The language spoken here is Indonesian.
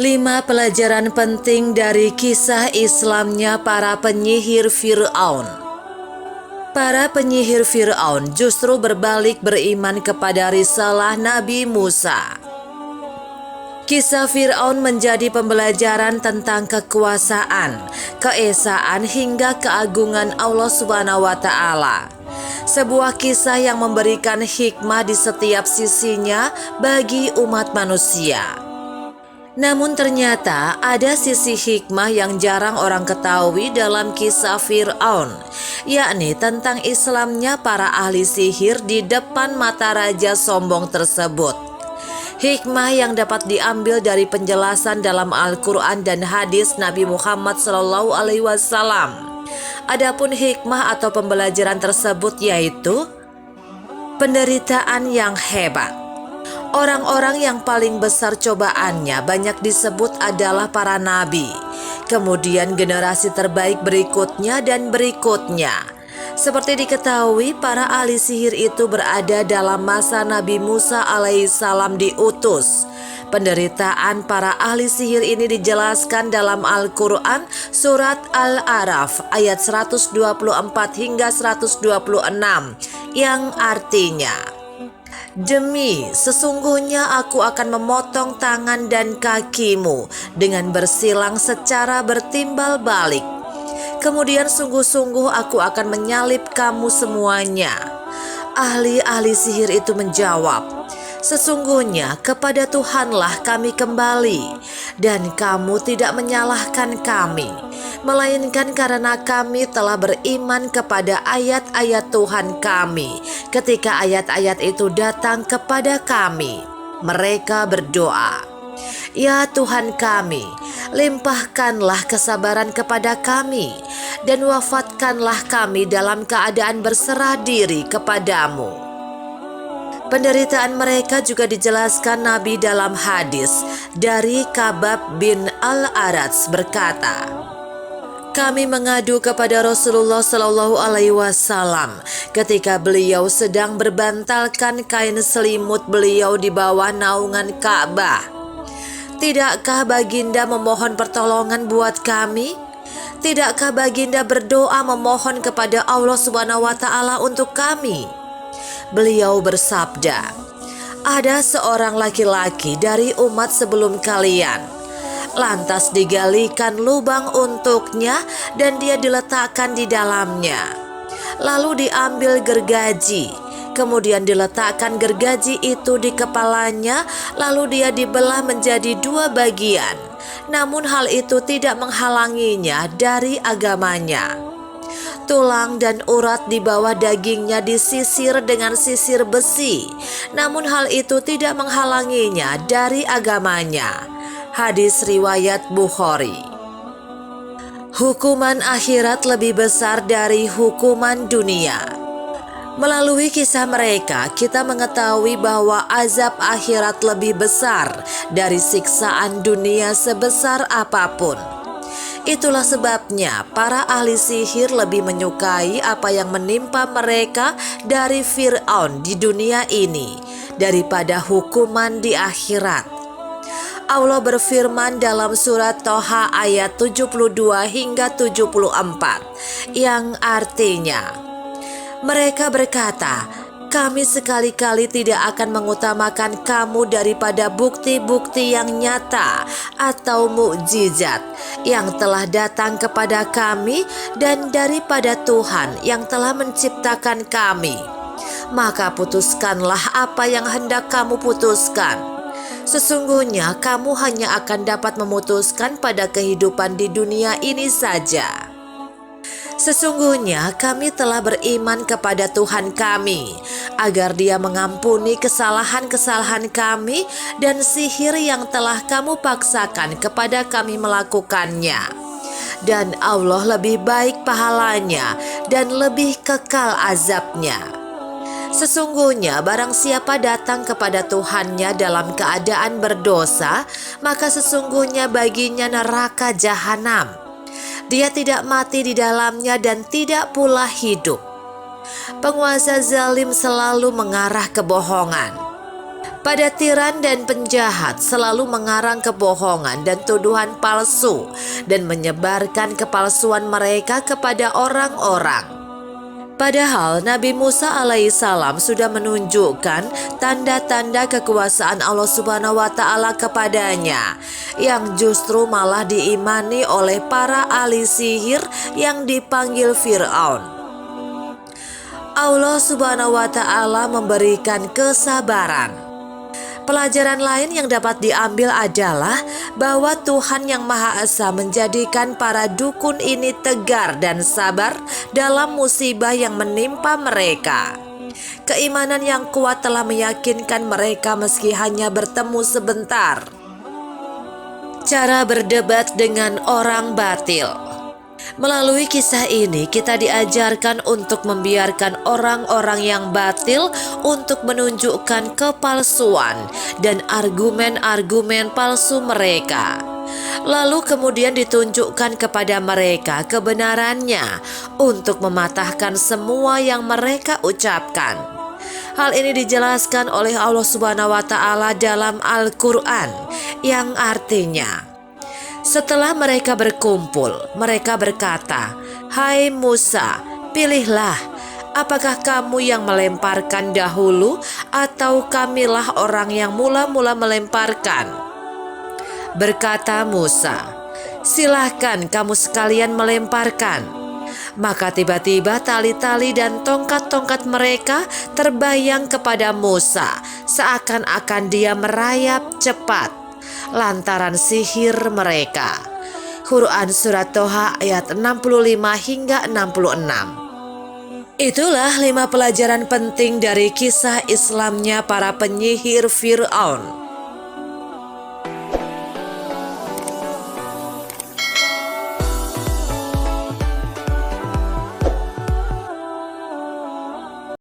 5 pelajaran penting dari kisah Islamnya para penyihir Fir'aun. Para penyihir Fir'aun justru berbalik beriman kepada risalah Nabi Musa. Kisah Fir'aun menjadi pembelajaran tentang kekuasaan, keesaan hingga keagungan Allah Subhanahu wa Ta'ala. Sebuah kisah yang memberikan hikmah di setiap sisinya bagi umat manusia. Namun ternyata ada sisi hikmah yang jarang orang ketahui dalam kisah Fir'aun, yakni tentang Islamnya para ahli sihir di depan mata raja sombong tersebut. Hikmah yang dapat diambil dari penjelasan dalam Al-Quran dan hadis Nabi Muhammad SAW. Adapun hikmah atau pembelajaran tersebut yaitu penderitaan yang hebat. Orang-orang yang paling besar cobaannya banyak disebut adalah para nabi, kemudian generasi terbaik berikutnya dan berikutnya. Seperti diketahui, para ahli sihir itu berada dalam masa Nabi Musa alaihissalam diutus. Penderitaan para ahli sihir ini dijelaskan dalam Al-Quran surat Al-A'raf ayat 124 hingga 126 yang artinya, "Demi sesungguhnya aku akan memotong tangan dan kakimu dengan bersilang secara bertimbal balik. Kemudian sungguh-sungguh aku akan menyalib kamu semuanya." Ahli-ahli sihir itu menjawab, "Sesungguhnya kepada Tuhanlah kami kembali, dan kamu tidak menyalahkan kami, melainkan karena kami telah beriman kepada ayat-ayat Tuhan kami ketika ayat-ayat itu datang kepada kami." Mereka berdoa, "Ya Tuhan kami, limpahkanlah kesabaran kepada kami dan wafatkanlah kami dalam keadaan berserah diri kepadamu." Penderitaan mereka juga dijelaskan Nabi dalam hadis dari Kabab bin Al-Arats berkata, "Kami mengadu kepada Rasulullah Shallallahu Alaihi Wasallam ketika beliau sedang berbantalkan kain selimut beliau di bawah naungan Ka'bah. Tidakkah Baginda memohon pertolongan buat kami? Tidakkah Baginda berdoa memohon kepada Allah Subhanahu wa Ta'ala untuk kami?" Beliau bersabda, "Ada seorang laki-laki dari umat sebelum kalian. Lantas digalikan lubang untuknya dan dia diletakkan di dalamnya. Lalu diambil gergaji, kemudian diletakkan gergaji itu di kepalanya, lalu dia dibelah menjadi 2 bagian. Namun hal itu tidak menghalanginya dari agamanya. Tulang dan urat di bawah dagingnya disisir dengan sisir besi, namun hal itu tidak menghalanginya dari agamanya." Hadis riwayat Bukhari. Hukuman akhirat lebih besar dari hukuman dunia. Melalui kisah mereka, kita mengetahui bahwa azab akhirat lebih besar dari siksaan dunia sebesar apapun. Itulah sebabnya para ahli sihir lebih menyukai apa yang menimpa mereka dari Fir'aun di dunia ini daripada hukuman di akhirat. Allah berfirman dalam surat Toha ayat 72 hingga 74 yang artinya, mereka berkata, "Kami sekali-kali tidak akan mengutamakan kamu daripada bukti-bukti yang nyata atau mukjizat yang telah datang kepada kami dan daripada Tuhan yang telah menciptakan kami. Maka putuskanlah apa yang hendak kamu putuskan. Sesungguhnya kamu hanya akan dapat memutuskan pada kehidupan di dunia ini saja. Sesungguhnya kami telah beriman kepada Tuhan kami, agar Dia mengampuni kesalahan-kesalahan kami dan sihir yang telah kamu paksakan kepada kami melakukannya. Dan Allah lebih baik pahalanya dan lebih kekal azabnya. Sesungguhnya barang siapa datang kepada Tuhannya dalam keadaan berdosa, maka sesungguhnya baginya neraka jahanam. Dia tidak mati di dalamnya dan tidak pula hidup. Penguasa zalim selalu mengarah kebohongan. Pada tiran dan penjahat selalu mengarang kebohongan dan tuduhan palsu dan menyebarkan kepalsuan mereka kepada orang-orang. Padahal Nabi Musa alaihissalam sudah menunjukkan tanda-tanda kekuasaan Allah Subhanahu wa Ta'ala kepadanya, yang justru malah diimani oleh para ahli sihir yang dipanggil Fir'aun. Allah Subhanahu wa Ta'ala memberikan kesabaran. Pelajaran lain yang dapat diambil adalah bahwa Tuhan Yang Maha Esa menjadikan para dukun ini tegar dan sabar dalam musibah yang menimpa mereka. Keimanan yang kuat telah meyakinkan mereka meski hanya bertemu sebentar. Cara berdebat dengan orang batil. Melalui kisah ini kita diajarkan untuk membiarkan orang-orang yang batil untuk menunjukkan kepalsuan dan argumen-argumen palsu mereka. Lalu kemudian ditunjukkan kepada mereka kebenarannya untuk mematahkan semua yang mereka ucapkan. Hal ini dijelaskan oleh Allah Subhanahu wa Ta'ala dalam Al-Quran, yang artinya, setelah mereka berkumpul, mereka berkata, "Hai Musa, pilihlah, apakah kamu yang melemparkan dahulu atau kamilah orang yang mula-mula melemparkan?" Berkata Musa, "Silahkan kamu sekalian melemparkan." Maka tiba-tiba tali-tali dan tongkat-tongkat mereka terbayang kepada Musa, seakan-akan dia merayap cepat lantaran sihir mereka. Quran Surat Toha ayat 65 hingga 66. Itulah 5 pelajaran penting dari kisah Islamnya para penyihir Fir'aun.